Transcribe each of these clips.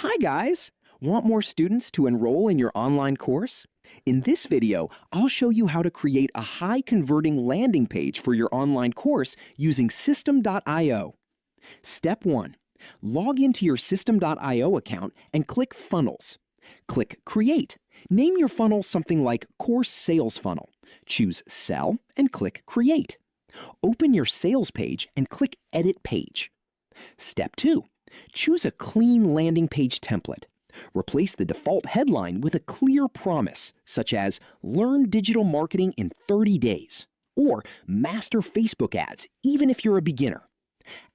Hi guys! Want more students to enroll in your online course? In this video, I'll show you how to create a high-converting landing page for your online course using System.io. Step 1. Log into your System.io account and click Funnels. Click Create. Name your funnel something like Course Sales Funnel. Choose Sell and click Create. Open your sales page and click Edit Page. Step 2. Choose a clean landing page template. Replace the default headline with a clear promise, such as Learn Digital Marketing in 30 Days, or Master Facebook Ads, even if you're a beginner.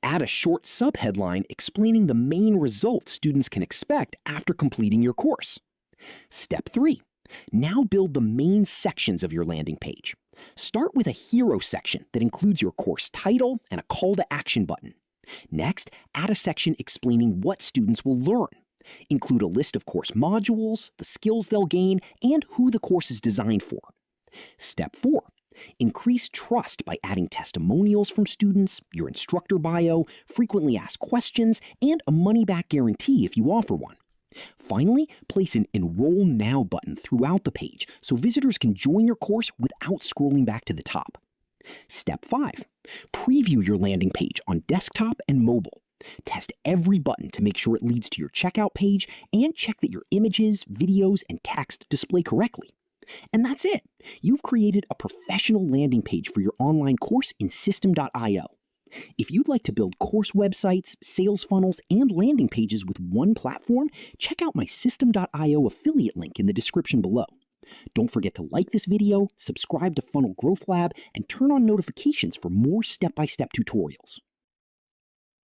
Add a short subheadline explaining the main results students can expect after completing your course. Step 3. Now build the main sections of your landing page. Start with a hero section that includes your course title and a call to action button. Next, add a section explaining what students will learn. Include a list of course modules, the skills they'll gain, and who the course is designed for. Step 4. Increase trust by adding testimonials from students, your instructor bio, frequently asked questions, and a money-back guarantee if you offer one. Finally, place an Enroll Now button throughout the page so visitors can join your course without scrolling back to the top. Step 5. Preview your landing page on desktop and mobile. Test every button to make sure it leads to your checkout page and check that your images, videos, and text display correctly. And that's it. You've created a professional landing page for your online course in System.io. If you'd like to build course websites, sales funnels, and landing pages with one platform, check out my System.io affiliate link in the description below. Don't forget to like this video, subscribe to Funnel Growth Lab, and turn on notifications for more step-by-step tutorials.